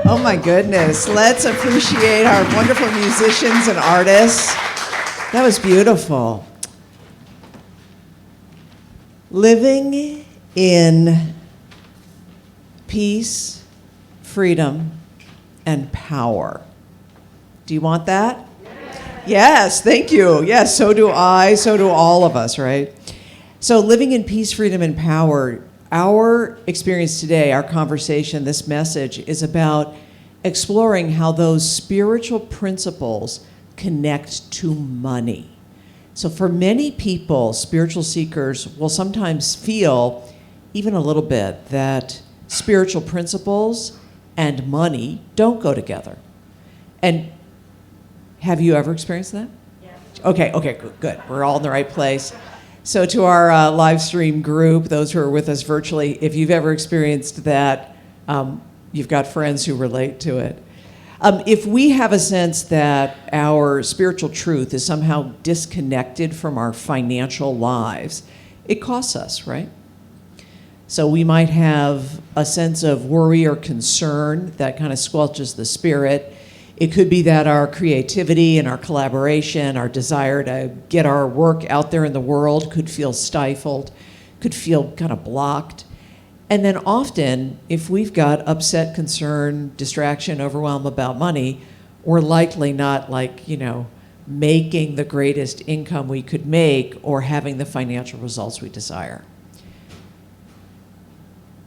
Oh my goodness. Let's appreciate our wonderful musicians and artists. That was beautiful. Living in peace, freedom, and power. Do you want that? Yes, thank you. Yes, so do I, so do all of us, right? So living in peace, freedom, and power, our experience today, our conversation, this message is about exploring how those spiritual principles connect to money. So for many people, spiritual seekers will sometimes feel, even a little bit, that spiritual principles and money don't go together. And have you ever experienced that? Yes. Okay, good. We're all in the right place. So to our live stream group, those who are with us virtually, if you've ever experienced that, you've got friends who relate to it. If we have a sense that our spiritual truth is somehow disconnected from our financial lives, it costs us, right? So we might have a sense of worry or concern that kind of squelches the spirit. It could be that our creativity and our collaboration, our desire to get our work out there in the world could feel stifled, could feel kind of blocked. And then often, if we've got upset, concern, distraction, overwhelm about money, we're likely not making the greatest income we could make or having the financial results we desire.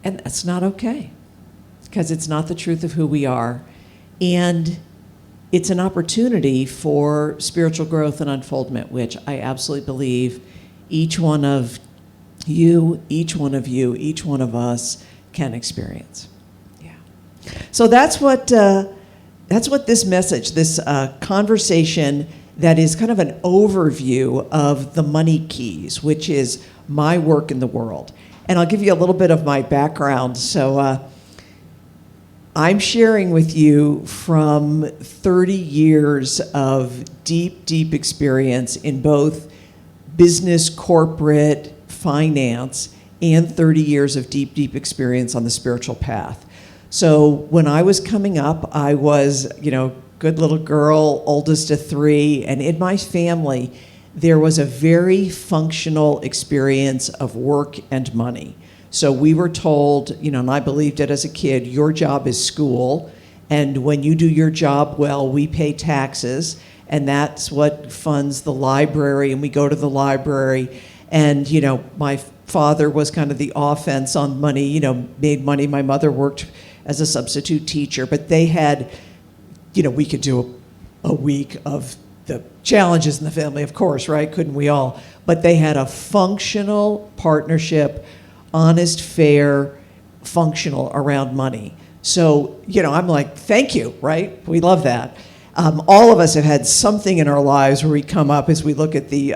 And that's not okay, because it's not the truth of who we are. And it's an opportunity for spiritual growth and unfoldment, which I absolutely believe each one of you, each one of you, each one of us can experience. Yeah. So that's what this message, this conversation that is kind of an overview of the money keys, which is my work in the world. And I'll give you a little bit of my background. So I'm sharing with you from 30 years of deep experience in both business, corporate, finance, and 30 years of deep experience on the spiritual path. So when I was coming up, I was, good little girl, oldest of three, and in my family, there was a very functional experience of work and money. So we were told, and I believed it as a kid, your job is school, and when you do your job well, we pay taxes, and that's what funds the library, and we go to the library. And, my father was kind of the offense on money, made money. My mother worked as a substitute teacher, but they had, we could do a week of the challenges in the family, of course, right? Couldn't we all? But they had a functional partnership, honest, fair, functional around money. So, I'm like, thank you, right? We love that. All of us have had something in our lives where we come up as we look at the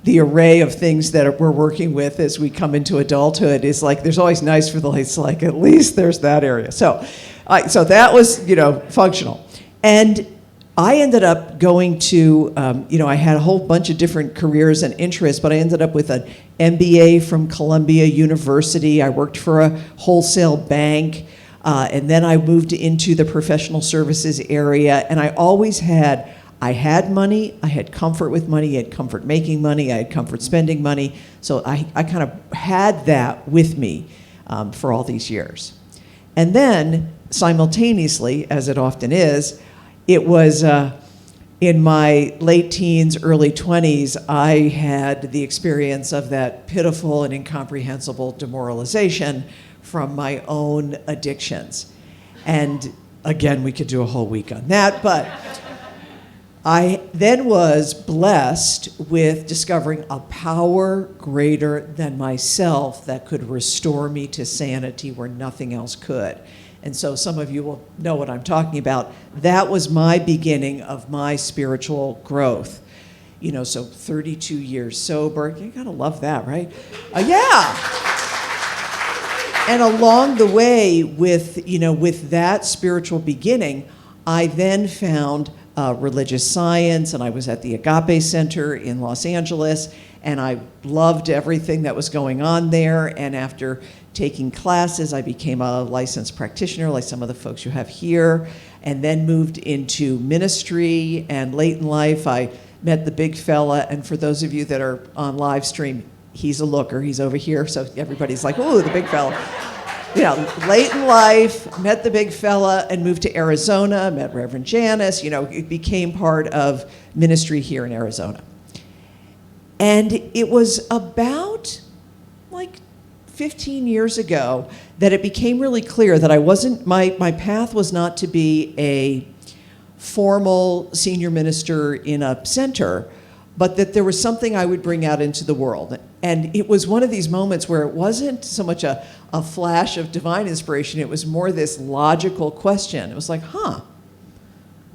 array of things that we're working with as we come into adulthood. It's like there's always nice for the it's like at least there's that area. So that was functional, and I ended up going to I had a whole bunch of different careers and interests, but I ended up with an MBA from Columbia University. I worked for a wholesale bank. And then I moved into the professional services area, and I always had money, I had comfort with money, I had comfort making money, I had comfort spending money. So I kind of had that with me for all these years. And then simultaneously, as it often is, it was in my late teens, early 20s, I had the experience of that pitiful and incomprehensible demoralization from my own addictions. And again, we could do a whole week on that, but I then was blessed with discovering a power greater than myself that could restore me to sanity where nothing else could. And so some of you will know what I'm talking about. That was my beginning of my spiritual growth. So 32 years sober. You gotta love that, right? Yeah. And along the way with that spiritual beginning, I then found religious science, and I was at the Agape Center in Los Angeles, and I loved everything that was going on there. And after taking classes, I became a licensed practitioner, like some of the folks you have here, and then moved into ministry. And late in life, I met the big fella, and for those of you that are on live stream, he's a looker, he's over here, so everybody's like, ooh, the big fella. You know, late in life, met the big fella and moved to Arizona, met Reverend Janice, you know, it became part of ministry here in Arizona. And it was about like 15 years ago that it became really clear that I wasn't, my path was not to be a formal senior minister in a center, but that there was something I would bring out into the world. And it was one of these moments where it wasn't so much a flash of divine inspiration, it was more this logical question. It was like, I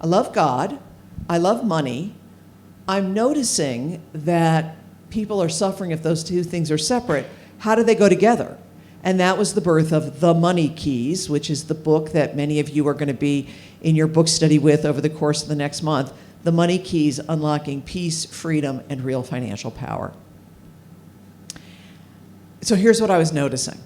love God, I love money, I'm noticing that people are suffering if those two things are separate. How do they go together? And that was the birth of The Money Keys, which is the book that many of you are going to be in your book study with over the course of the next month. The Money Keys, Unlocking Peace, Freedom, and Real Financial Power. So here's what I was noticing.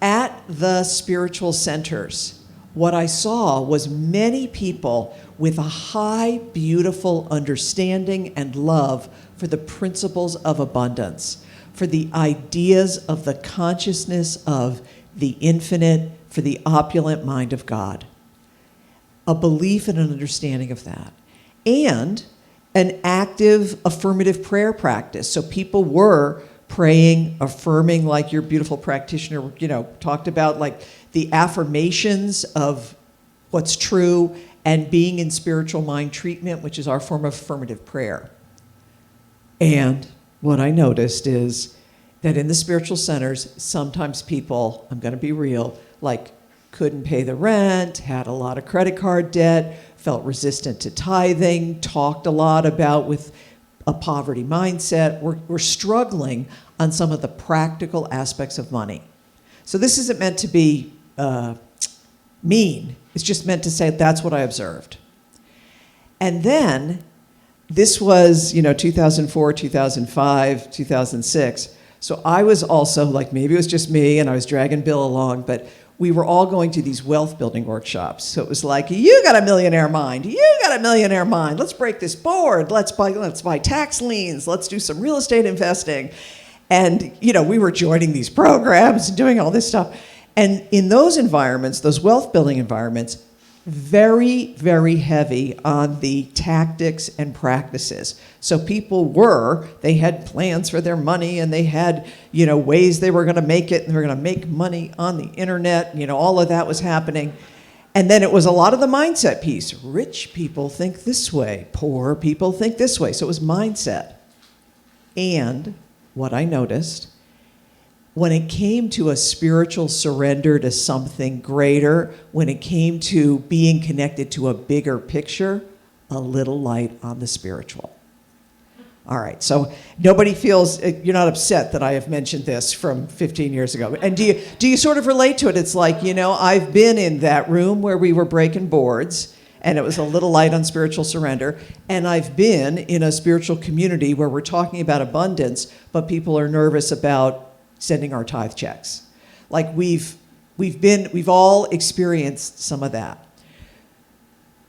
At the spiritual centers, what I saw was many people with a high, beautiful understanding and love for the principles of abundance, for the ideas of the consciousness of the infinite, for the opulent mind of God. A belief and an understanding of that. And an active affirmative prayer practice. So people were praying, affirming, like your beautiful practitioner, you know, talked about, like the affirmations of what's true, and being in spiritual mind treatment, which is our form of affirmative prayer. And what I noticed is that in the spiritual centers, sometimes people, I'm going to be real, like couldn't pay the rent, had a lot of credit card debt, felt resistant to tithing, talked a lot about with a poverty mindset. We're struggling on some of the practical aspects of money. So this isn't meant to be mean. It's just meant to say that's what I observed. And then this was, 2004, 2005, 2006. So I was also, like, maybe it was just me and I was dragging Bill along, but we were all going to these wealth building workshops. So it was like, you got a millionaire mind, you got a millionaire mind. Let's break this board. Let's buy tax liens. Let's do some real estate investing. And, we were joining these programs and doing all this stuff. And in those environments, those wealth building environments, very, very heavy on the tactics and practices. So they had plans for their money, and they had, ways they were going to make it, and they were going to make money on the internet. All of that was happening. And then it was a lot of the mindset piece. Rich people think this way, poor people think this way. So it was mindset. And what I noticed, when it came to a spiritual surrender to something greater, when it came to being connected to a bigger picture, a little light on the spiritual. All right, so nobody feels, you're not upset that I have mentioned this from 15 years ago. And do you sort of relate to it? It's like, I've been in that room where we were breaking boards, and it was a little light on spiritual surrender. And I've been in a spiritual community where we're talking about abundance, but people are nervous about sending our tithe checks. Like we've all experienced some of that.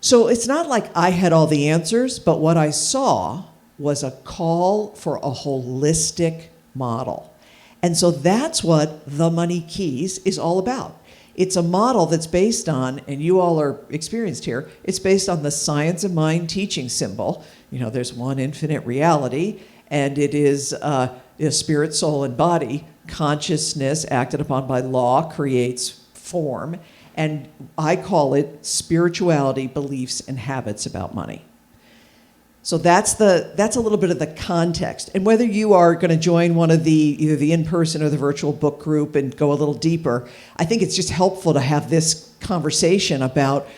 So it's not like I had all the answers, but what I saw was a call for a holistic model. And so that's what The Money Keys is all about. It's a model that's based on, and you all are experienced here, it's based on the science of mind teaching symbol. There's one infinite reality, and it is spirit, soul, and body. Consciousness acted upon by law creates form, and I call it spirituality, beliefs, and habits about money. So that's a little bit of the context. And whether you are going to join one of either the in-person or the virtual book group and go a little deeper, I think it's just helpful to have this conversation about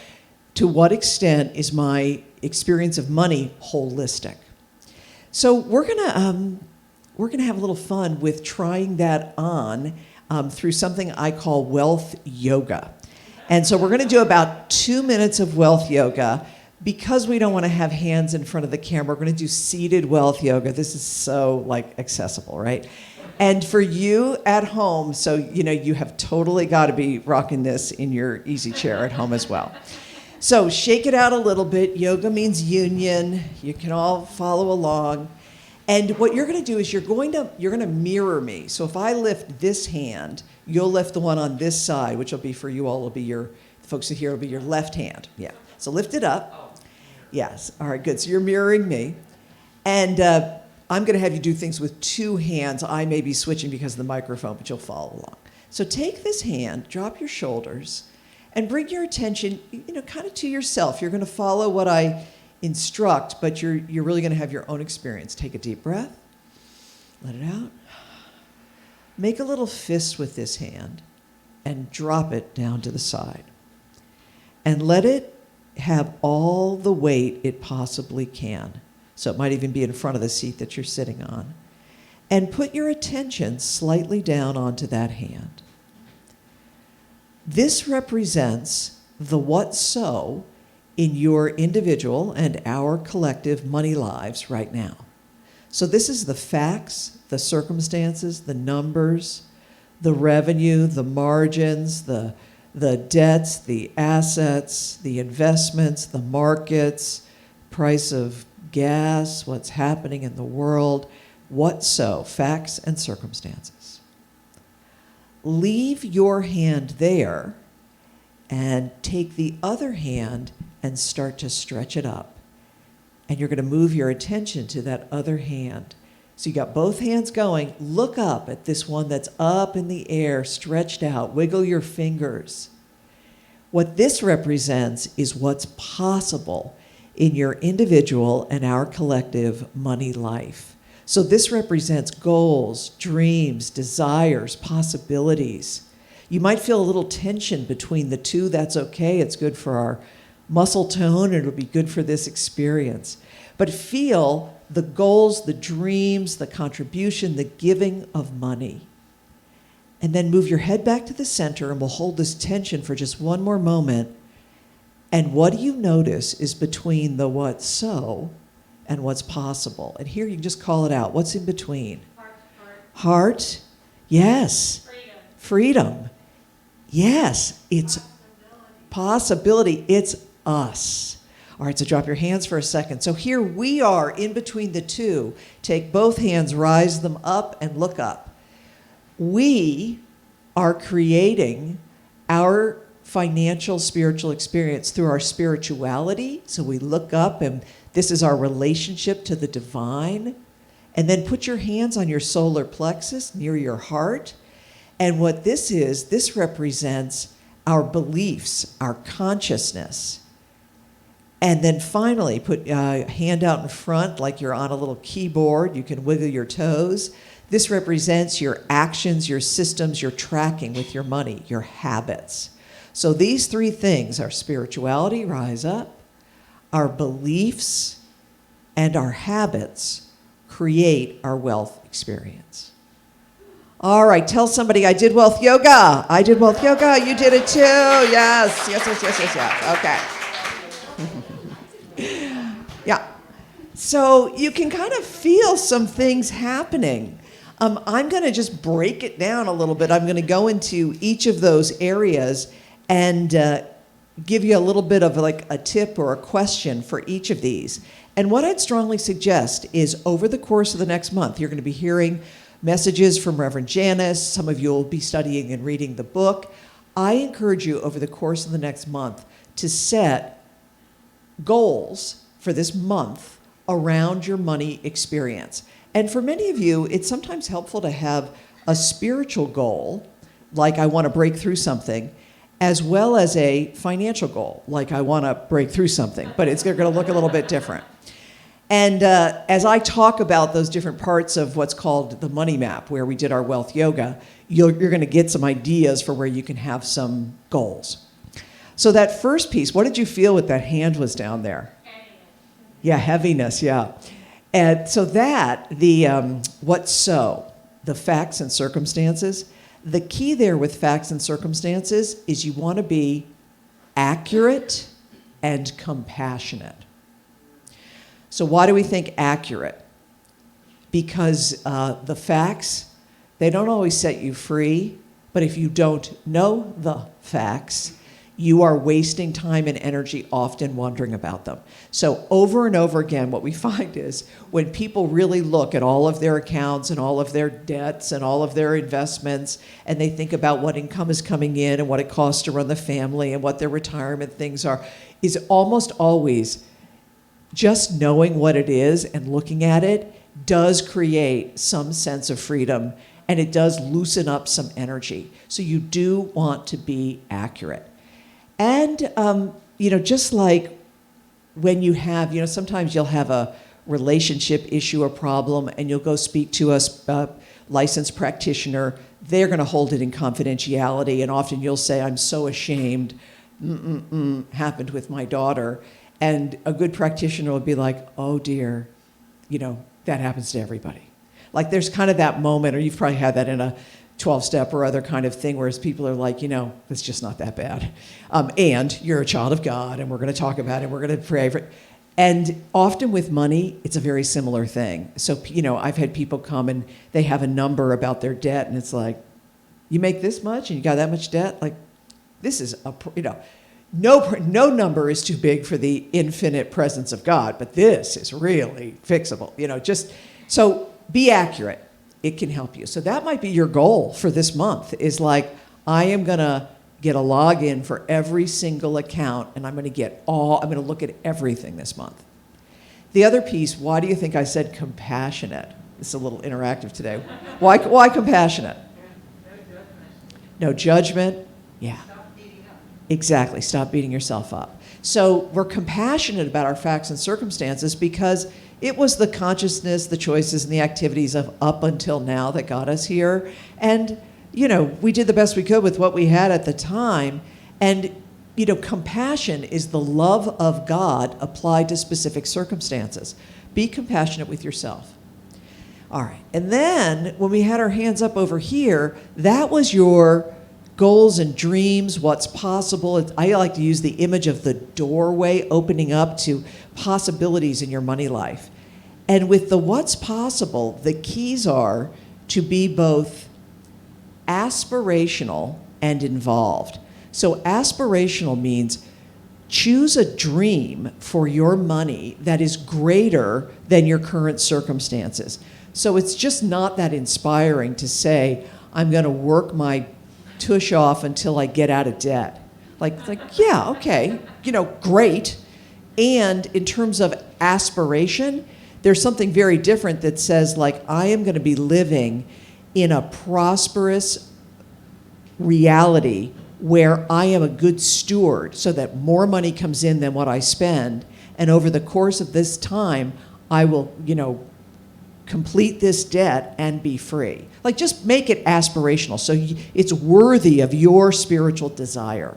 to what extent is my experience of money holistic. So we're gonna have a little fun with trying that on through something I call wealth yoga. And so we're going to do about 2 minutes of wealth yoga. Because we don't want to have hands in front of the camera, we're going to do seated wealth yoga. This is so accessible, right? And for you at home, so you have totally got to be rocking this in your easy chair at home as well. So shake it out a little bit. Yoga means union. You can all follow along. And what you're going to do is you're going to mirror me. So if I lift this hand, you'll lift the one on this side, which will be for you all. Will be the folks here will be your left hand. Yeah. So lift it up. Yes. All right, good. So you're mirroring me. And I'm going to have you do things with 2 hands. I may be switching because of the microphone, but you'll follow along. So take this hand, drop your shoulders, and bring your attention, kind of to yourself. You're going to follow what I instruct, but you're really going to have your own experience. Take a deep breath. Let it out. Make a little fist with this hand and drop it down to the side. And let it have all the weight it possibly can. So it might even be in front of the seat that you're sitting on. And put your attention slightly down onto that hand. This represents the what so in your individual and our collective money lives right now. So this is the facts, the circumstances, the numbers, the revenue, the margins, the debts, the assets, the investments, the markets, price of gas, what's happening in the world, what so, facts and circumstances. Leave your hand there and take the other hand and start to stretch it up. And you're going to move your attention to that other hand. So you got both hands going. Look up at this one that's up in the air, stretched out. Wiggle your fingers. What this represents is what's possible in your individual and our collective money life. So this represents goals, dreams, desires, possibilities. You might feel a little tension between the two. That's okay. It's good for our muscle tone, and it'll be good for this experience. But feel the goals, the dreams, the contribution, the giving of money. And then move your head back to the center, and we'll hold this tension for just one more moment. And what do you notice is between the what so and what's possible? And here you can just call it out. What's in between? Heart. Yes. Freedom. Yes. It's possibility. It's us. All right, so drop your hands for a second. So here we are in between the two. Take both hands, rise them up, and look up. We are creating our financial, spiritual experience through our spirituality. So we look up, and this is our relationship to the divine. And then put your hands on your solar plexus near your heart. And what this is, this represents our beliefs, our consciousness. And then finally, put a hand out in front like you're on a little keyboard. You can wiggle your toes. This represents your actions, your systems, your tracking with your money, your habits. So these 3 things, our spirituality, rise up, our beliefs, and our habits create our wealth experience. All right, tell somebody I did wealth yoga. I did wealth yoga. You did it too. Yes. Okay. Yeah. So you can kind of feel some things happening. I'm going to just break it down a little bit. I'm going to go into each of those areas and give you a little bit of like a tip or a question for each of these. And what I'd strongly suggest is over the course of the next month, you're going to be hearing messages from Reverend Janice. Some of you will be studying and reading the book. I encourage you over the course of the next month to set goals for this month around your money experience. And for many of you, it's sometimes helpful to have a spiritual goal, like I want to break through something, as well as a financial goal, like I want to break through something, but it's going to look a little bit different. And as I talk about those different parts of what's called the money map, where we did our wealth yoga, you're going to get some ideas for where you can have some goals. So that first piece, what did you feel with that hand was down there? Heaviness. Yeah, heaviness, yeah. And so that, the what so, the facts and circumstances, the key there with facts and circumstances is you want to be accurate and compassionate. So why do we think accurate? Because the facts, they don't always set you free, but if you don't know the facts, you are wasting time and energy often wondering about them. So over and over again, what we find is when people really look at all of their accounts and all of their debts and all of their investments, and they think about what income is coming in and what it costs to run the family and what their retirement things are, is almost always just knowing what it is and looking at it does create some sense of freedom, and it does loosen up some energy. So you do want to be accurate. And, just like when you have, sometimes you'll have a relationship issue or problem, and you'll go speak to a licensed practitioner. They're going to hold it in confidentiality, and often you'll say, I'm so ashamed, happened with my daughter. And a good practitioner will be like, oh dear, that happens to everybody. Like there's kind of that moment, or you've probably had that in a 12-step or other kind of thing, whereas people are like, it's just not that bad. And you're a child of God, and we're going to talk about it, we're going to pray for it. And often with money, it's a very similar thing. So, I've had people come and they have a number about their debt, and it's like, you make this much and you got that much debt? Like, this is, no number is too big for the infinite presence of God, but this is really fixable. So be accurate. It can help you. So that might be your goal for this month, is like, I am going to get a login for every single account, and I'm going to look at everything this month. The other piece, why do you think I said compassionate? It's a little interactive today. Why compassionate? No judgment. Yeah. Stop beating up. Exactly. Stop beating yourself up. So we're compassionate about our facts and circumstances because it was the consciousness, the choices, and the activities of up until now that got us here. And, we did the best we could with what we had at the time. And, compassion is the love of God applied to specific circumstances. Be compassionate with yourself. All right. And then when we had our hands up over here, that was your goals and dreams, what's possible. I like to use the image of the doorway opening up to possibilities in your money life. And with the what's possible, the keys are to be both aspirational and involved. So aspirational means choose a dream for your money that is greater than your current circumstances. So it's just not that inspiring to say, I'm going to work my tush off until I get out of debt. Like, yeah, okay, great. And in terms of aspiration, there's something very different that says, like, I am going to be living in a prosperous reality where I am a good steward so that more money comes in than what I spend. And over the course of this time, I will, complete this debt and be free. Like, just make it aspirational so it's worthy of your spiritual desire.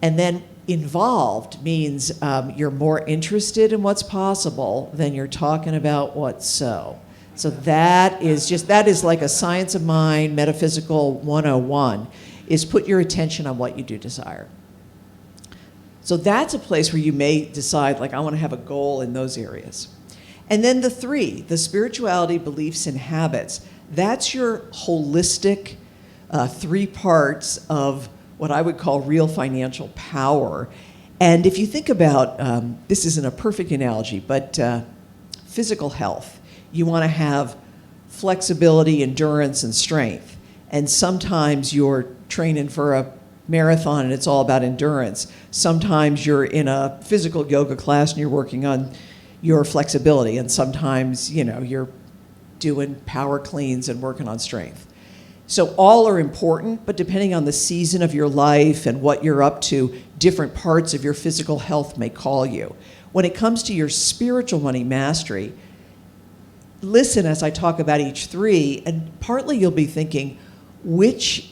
And then involved means you're more interested in what's possible than you're talking about what's so. So that is like a science of mind, metaphysical 101, is put your attention on what you do desire. So that's a place where you may decide, like, I want to have a goal in those areas. And then the 3, the spirituality, beliefs, and habits. That's your holistic 3 parts of what I would call real financial power. And if you think about, this isn't a perfect analogy, but physical health, you want to have flexibility, endurance, and strength. And sometimes you're training for a marathon and it's all about endurance. Sometimes you're in a physical yoga class and you're working on your flexibility. And sometimes, you're doing power cleans and working on strength. So all are important, but depending on the season of your life and what you're up to, different parts of your physical health may call you. When it comes to your spiritual money mastery, listen as I talk about each 3, and partly you'll be thinking, which,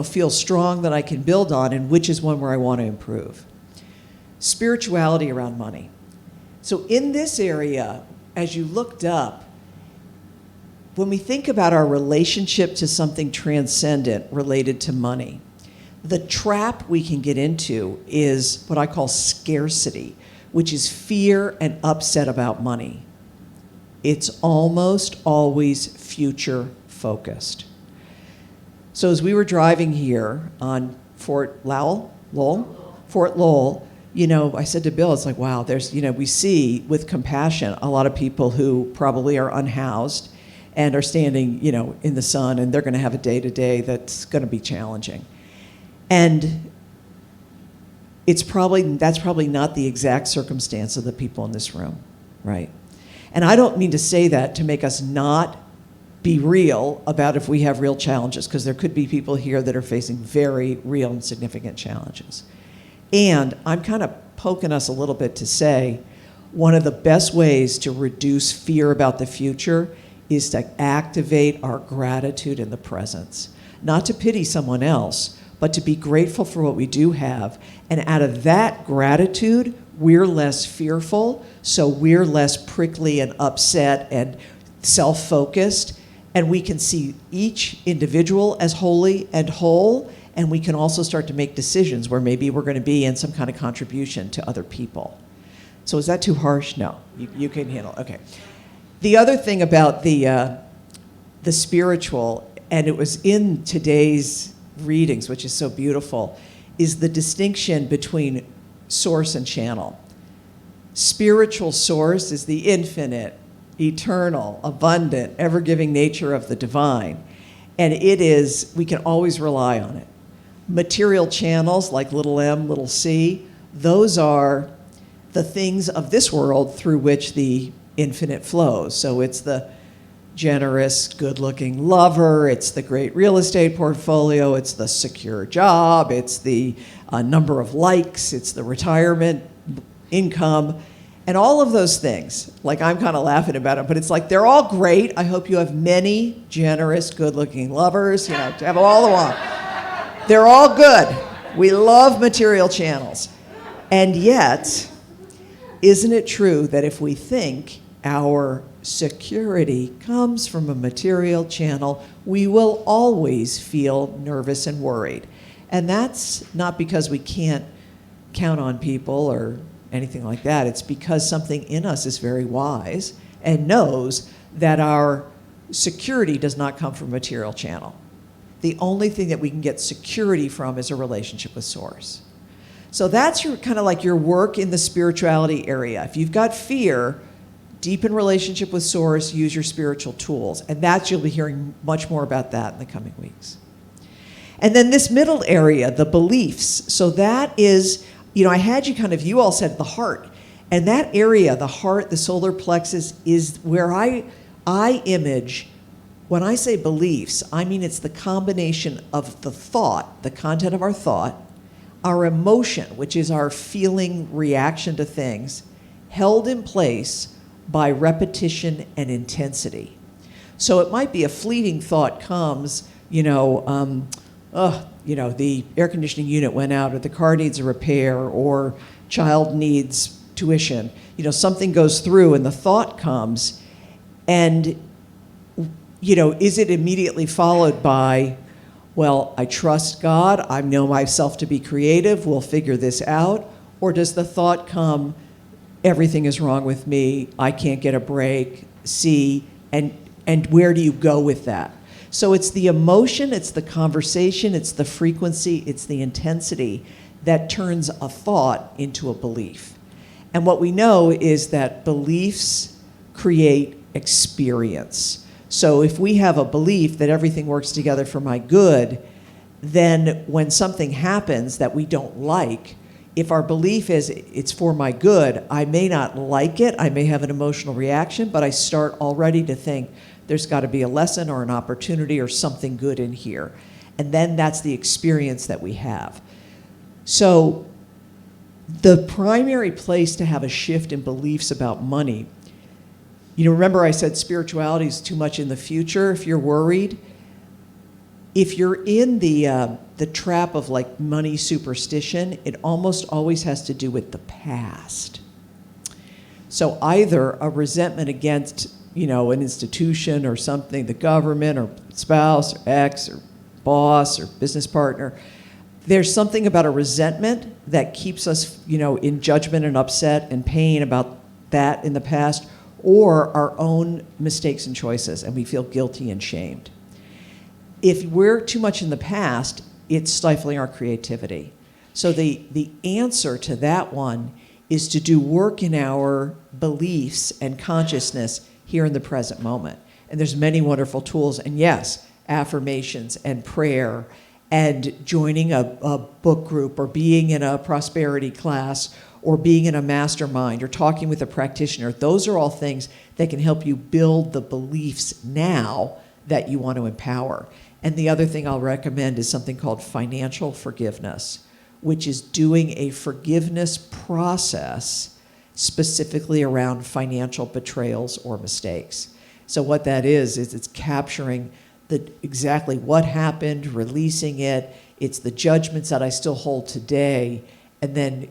feels strong that I can build on, and which is one where I want to improve. Spirituality around money. So in this area, as you looked up, when we think about our relationship to something transcendent related to money, The trap we can get into is what I call scarcity, which is fear and upset about money. It's almost always future focused. So as we were driving here on Fort Lowell, I said to Bill, it's like, wow, there's, we see with compassion a lot of people who probably are unhoused and are standing, in the sun, and they're going to have a day-to-day that's going to be challenging. And that's probably not the exact circumstance of the people in this room, right? And I don't mean to say that to make us not be real about if we have real challenges, because there could be people here that are facing very real and significant challenges. And I'm kind of poking us a little bit to say one of the best ways to reduce fear about the future is to activate our gratitude in the presence. Not to pity someone else, but to be grateful for what we do have. And out of that gratitude, we're less fearful, so we're less prickly and upset and self-focused, and we can see each individual as holy and whole, and we can also start to make decisions where maybe we're going to be in some kind of contribution to other people. So is that too harsh? No, you can handle it. Okay. The other thing about the spiritual, and it was in today's readings, which is so beautiful, is the distinction between source and channel. Spiritual source is the infinite, eternal, abundant, ever-giving nature of the divine. And we can always rely on it. Material channels like little m, little c, those are the things of this world through which the infinite flows. So it's the generous, good-looking lover, it's the great real estate portfolio, it's the secure job, it's the number of likes, it's the retirement income, and all of those things. Like, I'm kind of laughing about them, but it's like they're all great. I hope you have many generous, good-looking lovers, to have all of them. They're all good. We love material channels. And yet, isn't it true that if we think our security comes from a material channel, we will always feel nervous and worried? And that's not because we can't count on people or anything like that. It's because something in us is very wise and knows that our security does not come from a material channel. The only thing that we can get security from is a relationship with Source. So that's kind of like your work in the spirituality area. If you've got fear, deepen relationship with Source, use your spiritual tools. And you'll be hearing much more about that in the coming weeks. And then this middle area, the beliefs. So that is, I had you all said the heart. And that area, the heart, the solar plexus, is where I image, when I say beliefs, I mean it's the combination of the thought, the content of our thought, our emotion, which is our feeling reaction to things, held in place by repetition and intensity. So it might be a fleeting thought comes, the air conditioning unit went out, or the car needs a repair, or child needs tuition. Something goes through and the thought comes, and is it immediately followed by, well, I trust God, I know myself to be creative, we'll figure this out? Or does the thought come, everything is wrong with me, I can't get a break, and where do you go with that? So it's the emotion, it's the conversation, it's the frequency, it's the intensity that turns a thought into a belief. And what we know is that beliefs create experience. So if we have a belief that everything works together for my good, then when something happens that we don't like, if our belief is it's for my good, I may not like it, I may have an emotional reaction, but I start already to think there's got to be a lesson or an opportunity or something good in here. And then that's the experience that we have. So the primary place to have a shift in beliefs about money, remember I said spirituality is too much in the future if you're worried. If you're in the trap of like money superstition, it almost always has to do with the past. So either a resentment against, an institution or something, the government or spouse or ex or boss or business partner, There's something about a resentment that keeps us, in judgment and upset and pain about that in the past, or our own mistakes and choices, and we feel guilty and shamed. If we're too much in the past, it's stifling our creativity. So the answer to that one is to do work in our beliefs and consciousness here in the present moment. And there's many wonderful tools, and yes, affirmations and prayer and joining a book group or being in a prosperity class or being in a mastermind or talking with a practitioner. Those are all things that can help you build the beliefs now that you want to empower. And the other thing I'll recommend is something called financial forgiveness, which is doing a forgiveness process specifically around financial betrayals or mistakes. So what that is it's capturing exactly what happened, releasing it. It's the judgments that I still hold today, and then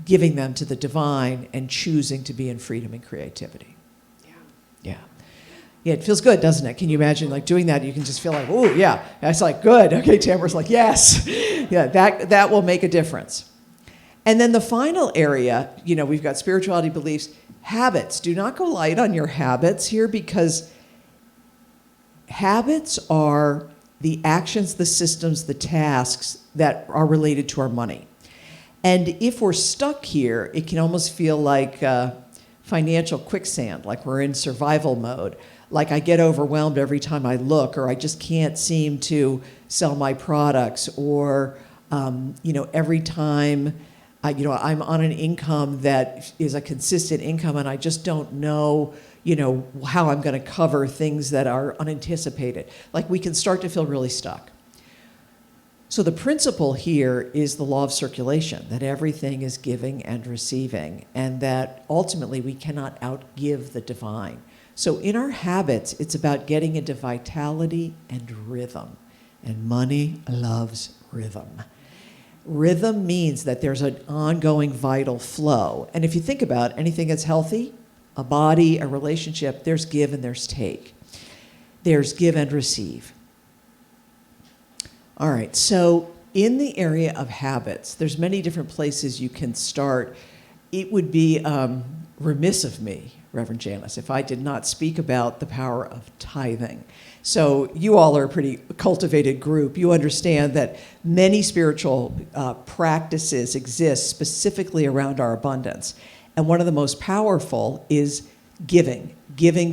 giving them to the divine and choosing to be in freedom and creativity. Yeah. Yeah, it feels good, doesn't it? Can you imagine doing that? You can just feel like, oh yeah, that's good. Okay, Tamara's like, yes. Yeah, that will make a difference. And then the final area, we've got spirituality, beliefs, habits. Do not go light on your habits here, because habits are the actions, the systems, the tasks that are related to our money. And if we're stuck here, it can almost feel like financial quicksand, like we're in survival mode. Like I get overwhelmed every time I look, or I just can't seem to sell my products, or every time I'm on an income that is a consistent income, and I just don't know how I'm going to cover things that are unanticipated. Like we can start to feel really stuck. So the principle here is the law of circulation, that everything is giving and receiving, and that ultimately we cannot outgive the divine. So in our habits, it's about getting into vitality and rhythm. And money loves rhythm. Rhythm means that there's an ongoing vital flow. And if you think about anything that's healthy, a body, a relationship, there's give and there's take. There's give and receive. All right, so in the area of habits, there's many different places you can start. It would be remiss of me, Reverend Janice, if I did not speak about the power of tithing. So you all are a pretty cultivated group. You understand that many spiritual practices exist specifically around our abundance. And one of the most powerful is giving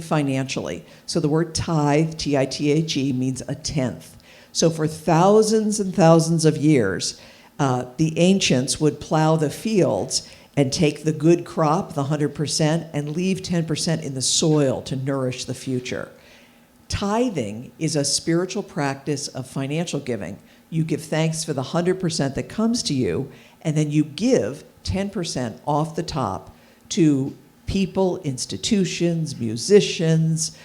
financially. So the word tithe, T-I-T-H-E, means a tenth. So for thousands and thousands of years, the ancients would plow the fields and take the good crop, the 100%, and leave 10% in the soil to nourish the future. Tithing is a spiritual practice of financial giving. You give thanks for the 100% that comes to you, and then you give 10% off the top to people, institutions, musicians,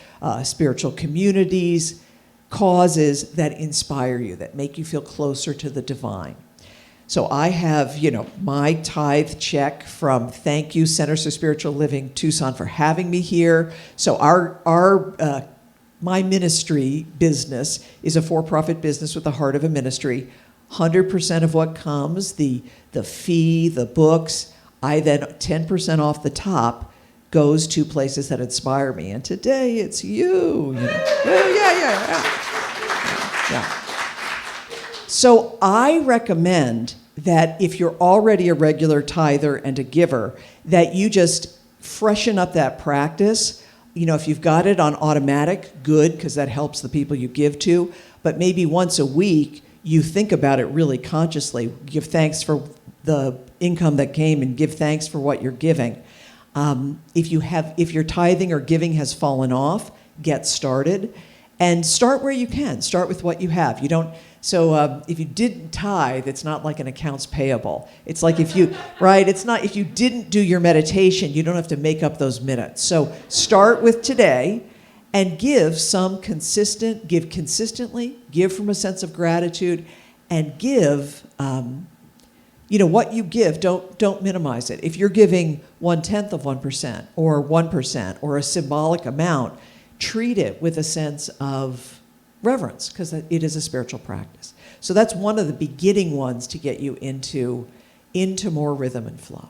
spiritual communities, causes that inspire you, that make you feel closer to the divine. So I have, my tithe check from thank you, Centers for Spiritual Living, Tucson, for having me here. So my ministry business is a for-profit business with the heart of a ministry. 100% of what comes, the fee, the books, I then 10% off the top goes to places that inspire me. And today it's you. Yeah. So I recommend that if you're already a regular tither and a giver, that you just freshen up that practice. If you've got it on automatic, good, because that helps the people you give to. But maybe once a week, you think about it really consciously. Give thanks for the income that came and give thanks for what you're giving. If your tithing or giving has fallen off, get started. And start where you can. Start with what you have. If you didn't tithe, it's not like an accounts payable. It's like if you didn't do your meditation, you don't have to make up those minutes. So start with today and give consistently, give from a sense of gratitude, and give, what you give, don't minimize it. If you're giving 1/10 of 1% or 1% or a symbolic amount, treat it with a sense of reverence, because it is a spiritual practice. So that's one of the beginning ones to get you into more rhythm and flow.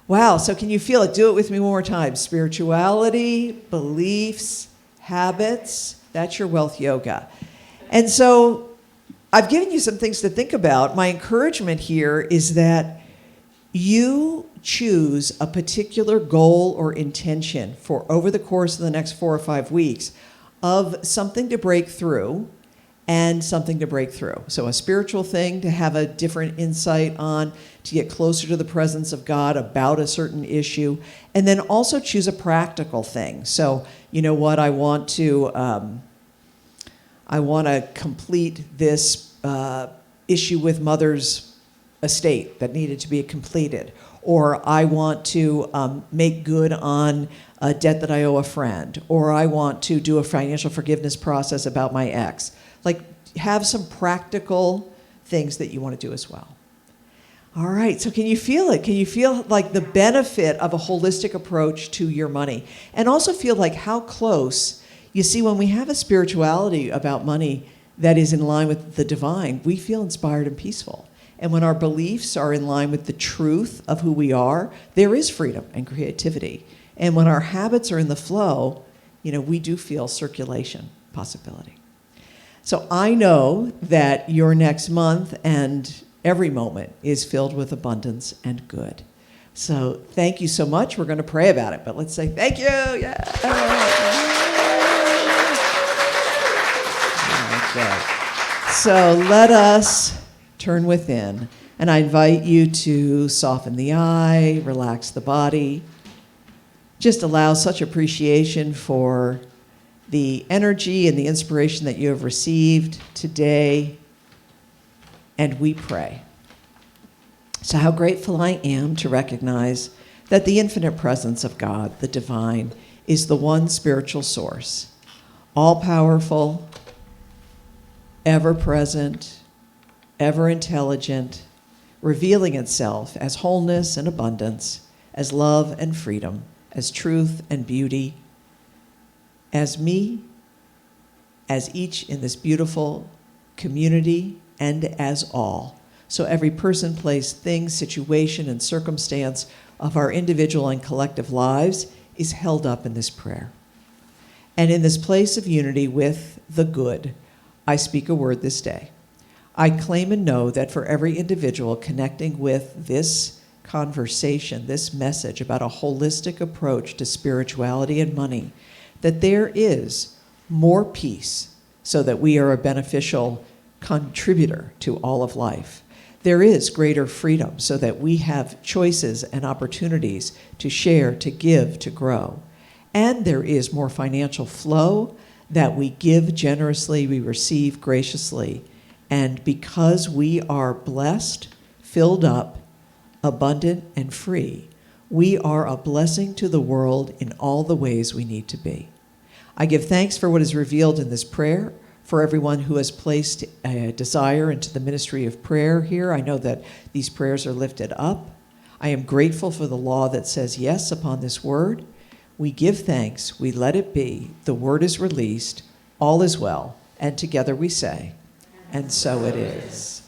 Wow, so can you feel it? Do it with me one more time. Spirituality, beliefs, habits, that's your wealth yoga. And so I've given you some things to think about. My encouragement here is that you choose a particular goal or intention for over the course of the next 4 or 5 weeks of something to break through and something to break through. So a spiritual thing to have a different insight on, to get closer to the presence of God about a certain issue, and then also choose a practical thing. So, you know what, I want to complete this issue with Mother's estate that needed to be completed, or I want to make good on a debt that I owe a friend, or I want to do a financial forgiveness process about my ex. Like, have some practical things that you want to do as well. All right, so can you feel it? Can you feel like the benefit of a holistic approach to your money? And also feel like how close, you see, when we have a spirituality about money that is in line with the divine, we feel inspired and peaceful. And when our beliefs are in line with the truth of who we are, there is freedom and creativity. And when our habits are in the flow, we do feel circulation possibility. So I know that your next month and every moment is filled with abundance and good. So thank you so much. We're going to pray about it, but let's say thank you. Yeah. Okay. So let us turn within. And I invite you to soften the eye, relax the body. Just allow such appreciation for the energy and the inspiration that you have received today. And we pray. So how grateful I am to recognize that the infinite presence of God, the divine, is the one spiritual source, all-powerful, ever-present, ever-intelligent, revealing itself as wholeness and abundance, as love and freedom, as truth and beauty, as me, as each in this beautiful community, and as all. So every person, place, thing, situation, and circumstance of our individual and collective lives is held up in this prayer. And in this place of unity with the good, I speak a word this day. I claim and know that for every individual connecting with this conversation, this message about a holistic approach to spirituality and money, that there is more peace so that we are a beneficial contributor to all of life. There is greater freedom so that we have choices and opportunities to share, to give, to grow. And there is more financial flow that we give generously, we receive graciously. And because we are blessed, filled up, abundant, and free, we are a blessing to the world in all the ways we need to be. I give thanks for what is revealed in this prayer, for everyone who has placed a desire into the ministry of prayer here. I know that these prayers are lifted up. I am grateful for the law that says yes upon this word. We give thanks, we let it be, the word is released, all is well, and together we say, and so it is.